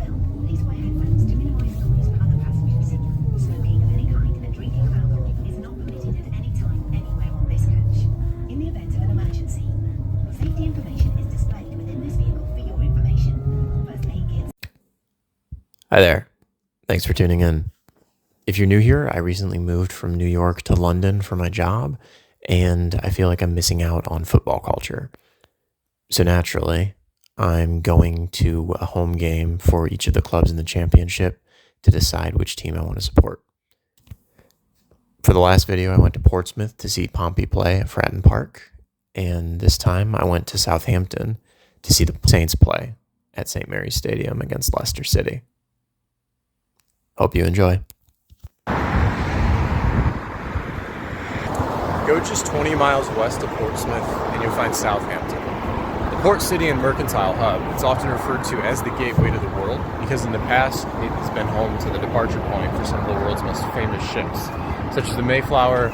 film, please wear headphones to minimize noise for other passengers. Smoking of any kind and drinking of alcohol is not permitted at any time, anywhere on this coach. In the event of an emergency, safety information is displayed within this vehicle for your information. First aid kits. Hi there. Thanks for tuning in. If you're new here, I recently moved from New York to London for my job, and I feel like I'm missing out on football culture. So naturally, I'm going to a home game for each of the clubs in the championship to decide which team I want to support. For the last video, I went to Portsmouth to see Pompey play at Fratton Park, and this time I went to Southampton to see the Saints play at St. Mary's Stadium against Leicester City. Hope you enjoy. Go just 20 miles west of Portsmouth and you'll find Southampton. The port city and mercantile hub, it's often referred to as the gateway to the world because in the past it has been home to the departure point for some of the world's most famous ships, such as the Mayflower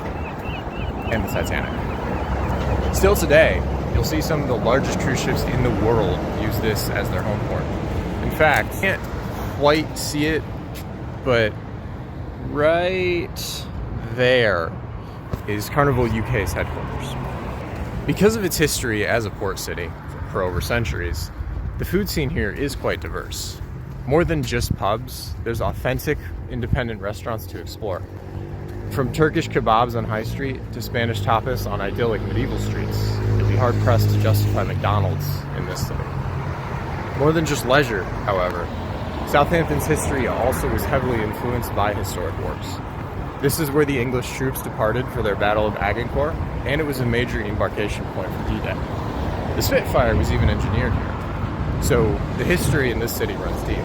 and the Titanic. Still today, you'll see some of the largest cruise ships in the world use this as their home port. In fact, you can't quite see it, but right there is Carnival UK's headquarters. Because of its history as a port city for over centuries, the food scene here is quite diverse. More than just pubs, there's authentic, independent restaurants to explore. From Turkish kebabs on High Street to Spanish tapas on idyllic medieval streets, you'll be hard-pressed to justify McDonald's in this city. More than just leisure, however, Southampton's history also was heavily influenced by historic wars. This is where the English troops departed for their Battle of Agincourt, and it was a major embarkation point for D-Day. The Spitfire was even engineered here. So the history in this city runs deep.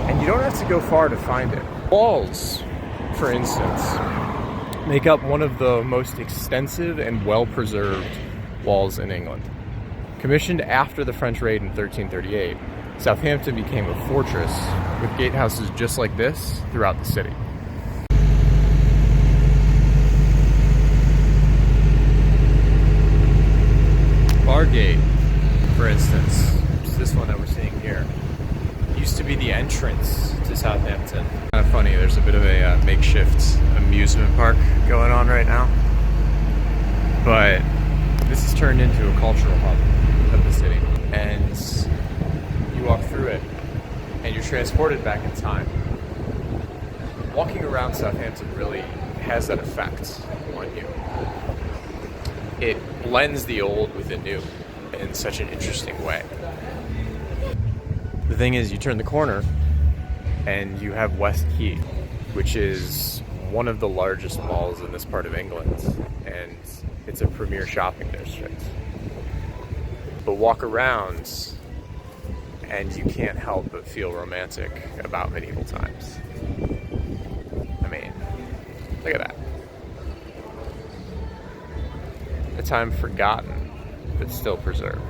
And you don't have to go far to find it. Walls, for instance, make up one of the most extensive and well-preserved walls in England. Commissioned after the French raid in 1338, Southampton became a fortress with gatehouses just like this throughout the city. Bargate, for instance, which is this one that we're seeing here, used to be the entrance to Southampton. Kind of funny, there's a bit of a makeshift amusement park going on right now. But this has turned into a cultural hub of the city. And you walk through it, and you're transported back in time. Walking around Southampton really has that effect on you. It blends the old with the new in such an interesting way. The thing is, you turn the corner and you have West Quay, which is one of the largest malls in this part of England, and it's a premier shopping district. But walk around and you can't help but feel romantic about medieval times. I mean, look at that. A time forgotten, but still preserved.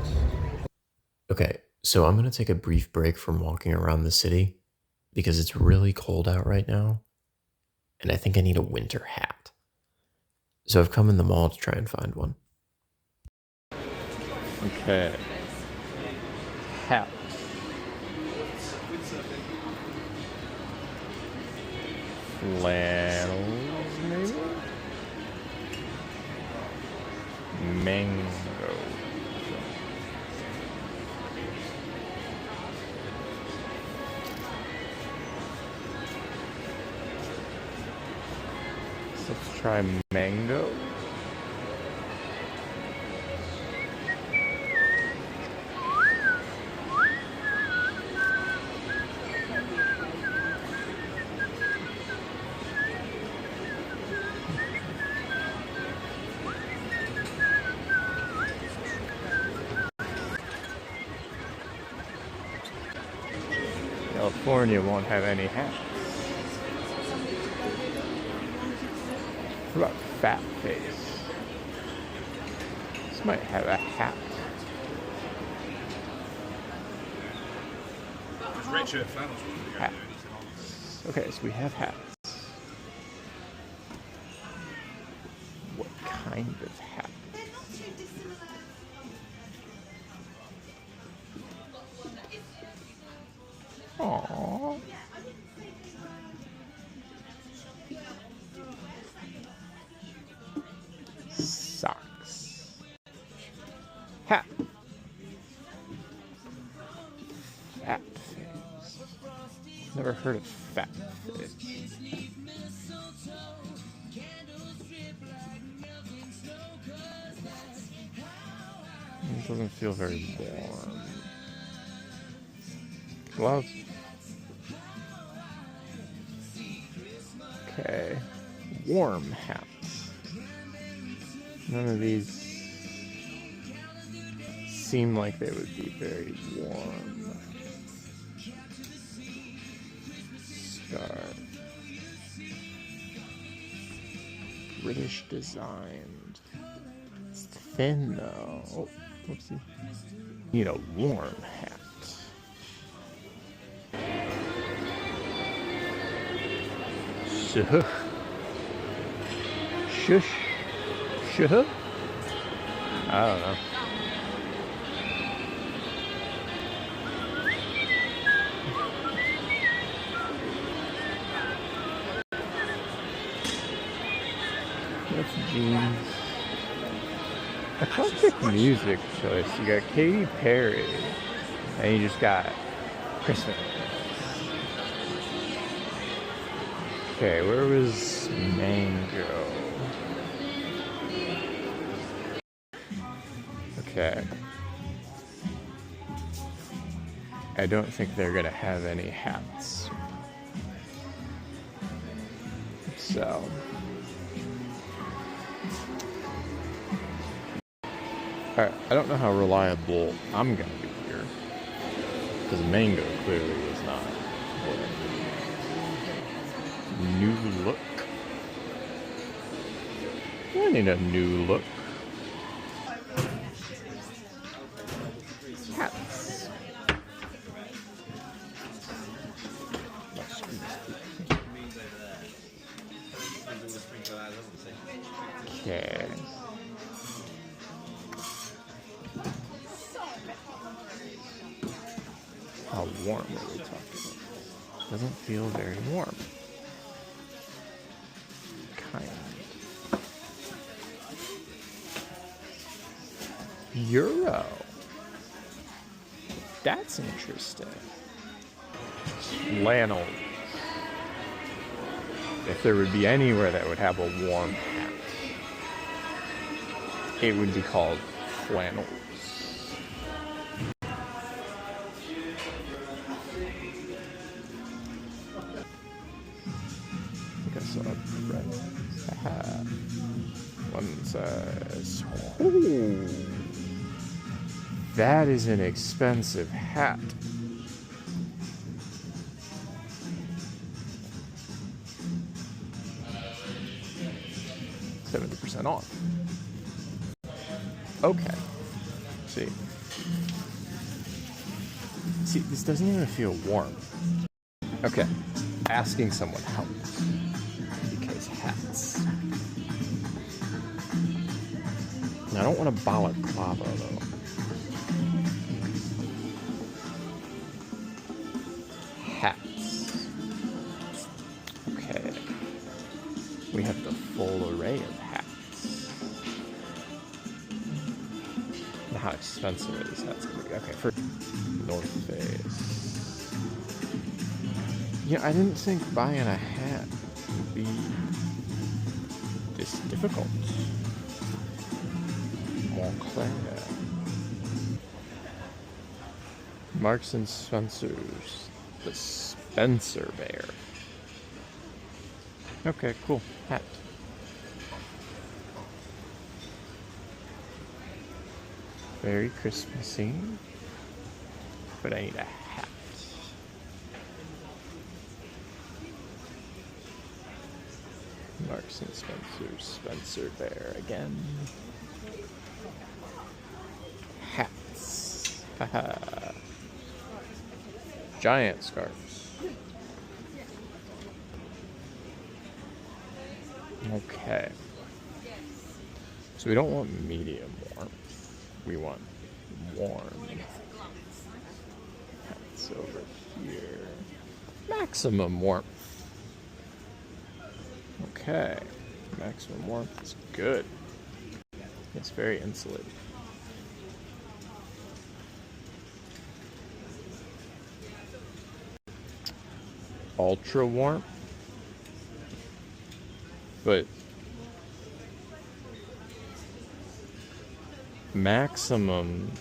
Okay, so I'm going to take a brief break from walking around the city because it's really cold out right now, and I think I need a winter hat. So I've come in the mall to try and find one. Okay. Hat. Flannels, maybe? Mango. Let's try mango. California won't have any hats. What about Fat Face? This might have a hat. Hats. Okay, so we have hats. What kind of hat? Aww. Socks. Hat. Fat face. Never heard of fat face. It doesn't feel very warm. Gloves. Okay. Warm hats. None of these seem like they would be very warm. Scarf. British designed. It's thin though. Oh, whoopsie. Need a warm hat. Shush. Shush. Shush. I don't know. That's jeans. Eclectic music choice. You got Katy Perry, and you just got Christmas. Okay, where was Mango? Okay. I don't think they're gonna have any hats. So. Alright, I don't know how reliable I'm gonna be here. Because Mango clearly is not. New look. I need a new look. Hats. Okay. How warm are we talking about? Doesn't feel very warm. Euro. That's interesting. Flannel. If there would be anywhere that would have a warm hat, it would be called flannels. I guess I'll red hat. One says, "Ooh, that is an expensive hat." $70% off. Okay. See, this doesn't even feel warm. Okay, asking someone helps because hats. I don't want a balaclava though. Hats. Okay. We have the full array of hats. Now how expensive are these hats gonna be? Okay, for North Face. Yeah, I didn't think buying a hat would be this difficult. Montclair. Marks and Spencer's. The Spencer Bear. Okay, cool. Hat. Very Christmassy. But I need a hat. Marks and Spencer's Spencer Bear again. Hats. Haha. Giant scarves. Okay. So we don't want medium warmth. We want warm hats. over here? Maximum warmth. Okay. Maximum warmth is good. It's very insulated. Ultra warmth. But maximum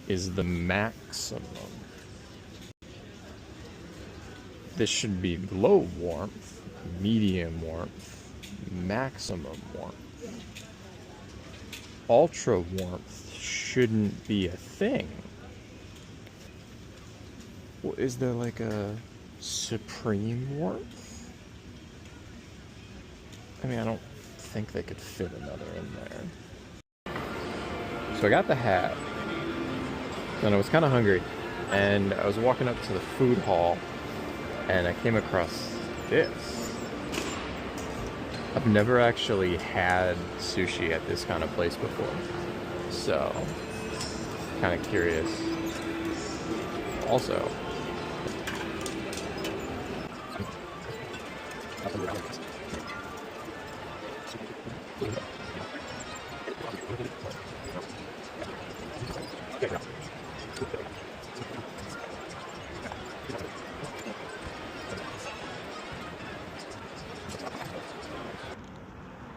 is the maximum. This should be low warmth, medium warmth, maximum warmth. Ultra warmth shouldn't be a thing. Well, is there like a supreme warmth? I mean, I don't think they could fit another in there. So I got the hat, and I was kind of hungry, and I was walking up to the food hall, and I came across this. I've never actually had sushi at this kind of place before, so kind of curious. Also,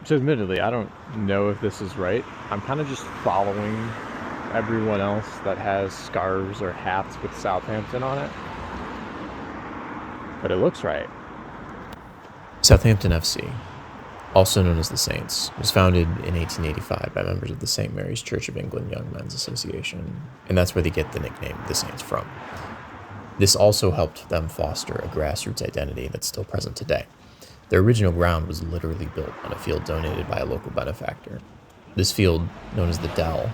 so admittedly, I don't know if this is right. I'm kind of just following everyone else that has scarves or hats with Southampton on it. But it looks right. Southampton FC, also known as the Saints, was founded in 1885 by members of the St. Mary's Church of England Young Men's Association, and that's where they get the nickname the Saints from. This also helped them foster a grassroots identity that's still present today. Their original ground was literally built on a field donated by a local benefactor. This field, known as the Dell,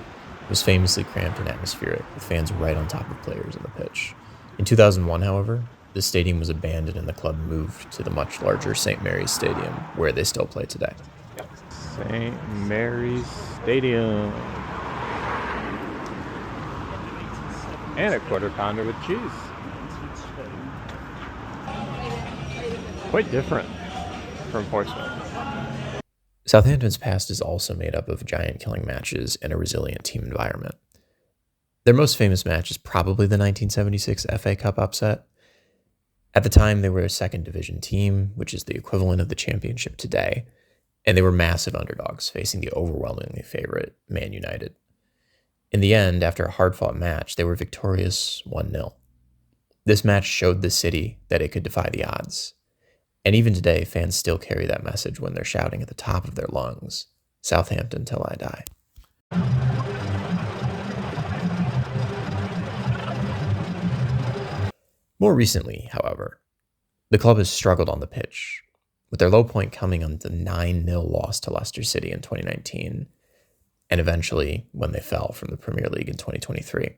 was famously cramped and atmospheric, with fans right on top of players on the pitch. In 2001, however, the stadium was abandoned and the club moved to the much larger St. Mary's Stadium, where they still play today. St. Mary's Stadium. And a quarter pounder with cheese. Quite different from Portsmouth. Southampton's past is also made up of giant killing matches and a resilient team environment. Their most famous match is probably the 1976 FA Cup upset. At the time, they were a second division team, which is the equivalent of the championship today, and they were massive underdogs facing the overwhelmingly favorite Man United. In the end, after a hard-fought match, they were victorious 1-0. This match showed the city that it could defy the odds. And even today, fans still carry that message when they're shouting at the top of their lungs, "Southampton till I die." More recently, however, the club has struggled on the pitch, with their low point coming on the 9-0 loss to Leicester City in 2019, and eventually when they fell from the Premier League in 2023.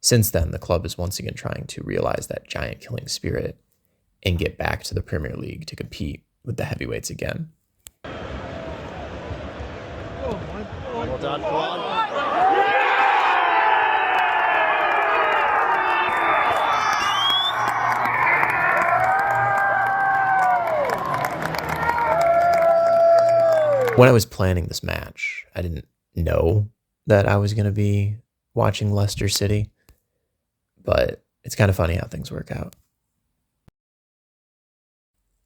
Since then, the club is once again trying to realize that giant killing spirit and get back to the Premier League to compete with the heavyweights again. Well done, go on. When I was planning this match, I didn't know that I was going to be watching Leicester City, but it's kind of funny how things work out.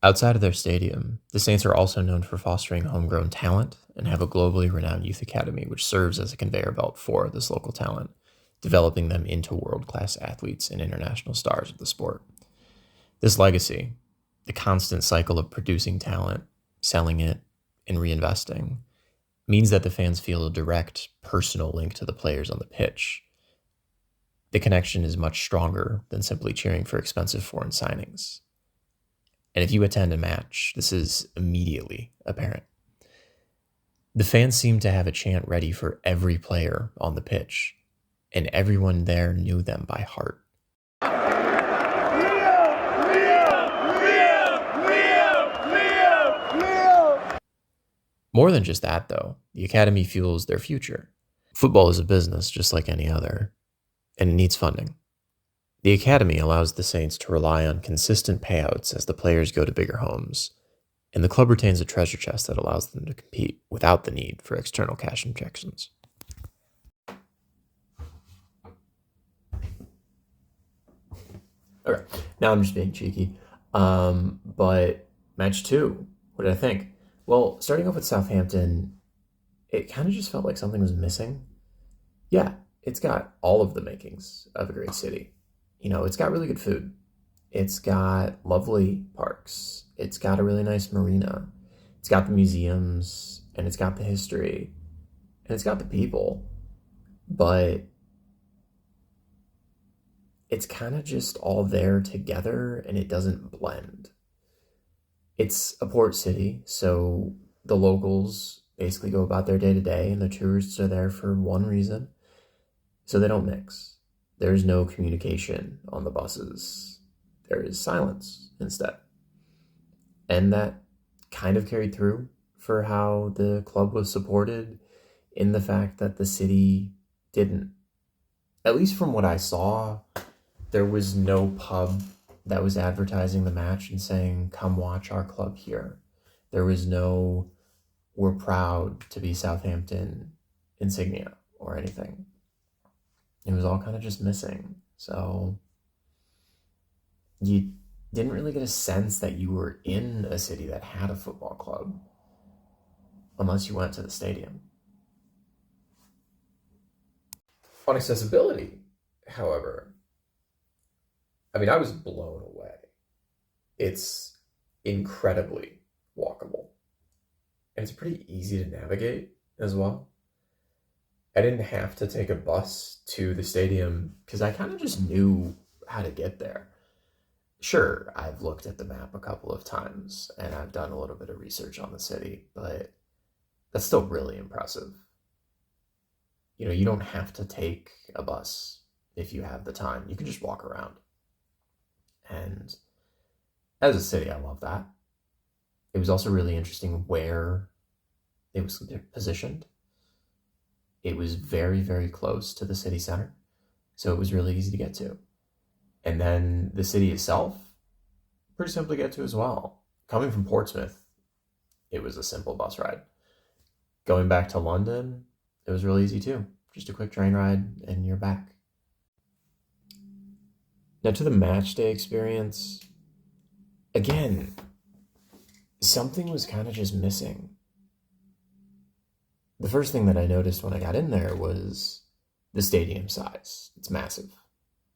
Outside of their stadium, the Saints are also known for fostering homegrown talent and have a globally renowned youth academy which serves as a conveyor belt for this local talent, developing them into world-class athletes and international stars of the sport. This legacy, the constant cycle of producing talent, selling it, and reinvesting, means that the fans feel a direct personal link to the players on the pitch. The connection is much stronger than simply cheering for expensive foreign signings. And if you attend a match, this is immediately apparent. The fans seem to have a chant ready for every player on the pitch, and everyone there knew them by heart. More than just that, though, the academy fuels their future. Football is a business just like any other, and it needs funding. The academy allows the Saints to rely on consistent payouts as the players go to bigger homes, and the club retains a treasure chest that allows them to compete without the need for external cash injections. Okay, now I'm just being cheeky. But match 2, what did I think? Well, starting off with Southampton, it kind of just felt like something was missing. Yeah, it's got all of the makings of a great city. It's got really good food. It's got lovely parks. It's got a really nice marina. It's got the museums, and it's got the history, and it's got the people. But it's kind of just all there together, and it doesn't blend. It's a port city, so the locals basically go about their day to day, and the tourists are there for one reason, so they don't mix. There's no communication on the buses. There is silence instead. And that kind of carried through for how the club was supported, in the fact that the city didn't. At least from what I saw, there was no pub that was advertising the match and saying, come watch our club here. There was no, we're proud to be Southampton insignia or anything. It was all kind of just missing. So you didn't really get a sense that you were in a city that had a football club unless you went to the stadium. On accessibility, however, I was blown away. It's incredibly walkable. And it's pretty easy to navigate as well. I didn't have to take a bus to the stadium because I kind of just knew how to get there. Sure, I've looked at the map a couple of times and I've done a little bit of research on the city, but that's still really impressive. You don't have to take a bus if you have the time. You can just walk around. And as a city, I love that. It was also really interesting where it was positioned. It was very, very close to the city center, so it was really easy to get to. And then the city itself, pretty simple to get to as well. Coming from Portsmouth, it was a simple bus ride. Going back to London, it was really easy too. Just a quick train ride and you're back. Now to the match day experience, again, something was kind of just missing. The first thing that I noticed when I got in there was the stadium size. It's massive,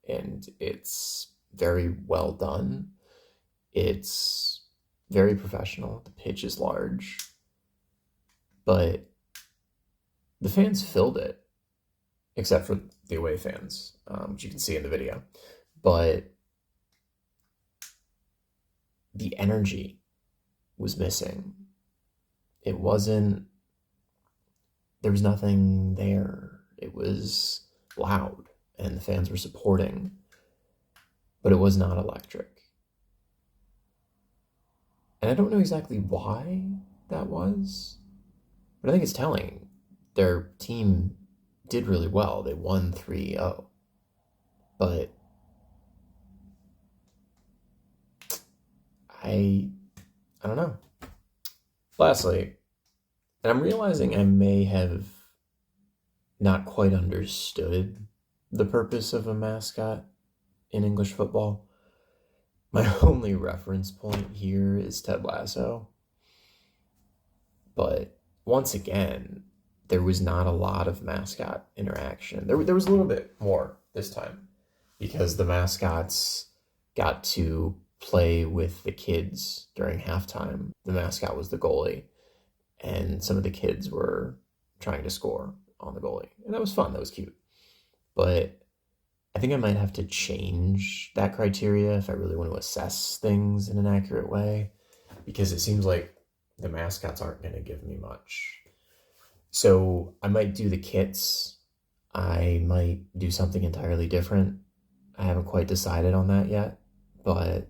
and it's very well done. It's very professional. The pitch is large, but the fans filled it, except for the away fans, which you can see in the video. But the energy was missing. There was nothing there. It was loud and the fans were supporting, but it was not electric. And I don't know exactly why that was, but I think it's telling. Their team did really well. They won 3-0. But I don't know. Lastly, and I'm realizing I may have not quite understood the purpose of a mascot in English football. My only reference point here is Ted Lasso. But once again, there was not a lot of mascot interaction. There was a little bit more this time because the mascots got to play with the kids during halftime. The mascot was the goalie, and some of the kids were trying to score on the goalie. And that was fun. That was cute. But I think I might have to change that criteria if I really want to assess things in an accurate way, because it seems like the mascots aren't going to give me much. So I might do the kits. I might do something entirely different. I haven't quite decided on that yet, but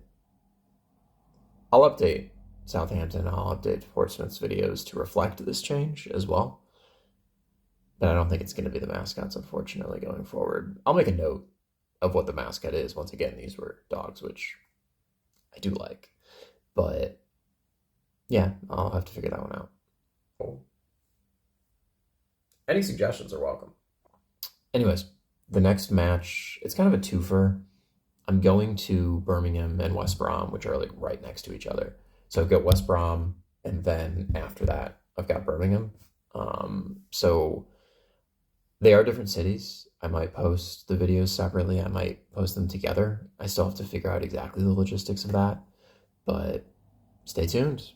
I'll update Southampton. I'll update Portsmouth's videos to reflect this change as well. But I don't think it's going to be the mascots, unfortunately, going forward. I'll make a note of what the mascot is. Once again, these were dogs, which I do like. But yeah, I'll have to figure that one out. Any suggestions are welcome. Anyways, the next match, it's kind of a twofer. I'm going to Birmingham and West Brom, which are like right next to each other. So I've got West Brom, and then after that, I've got Birmingham. So they are different cities. I might post the videos separately. I might post them together. I still have to figure out exactly the logistics of that, but stay tuned.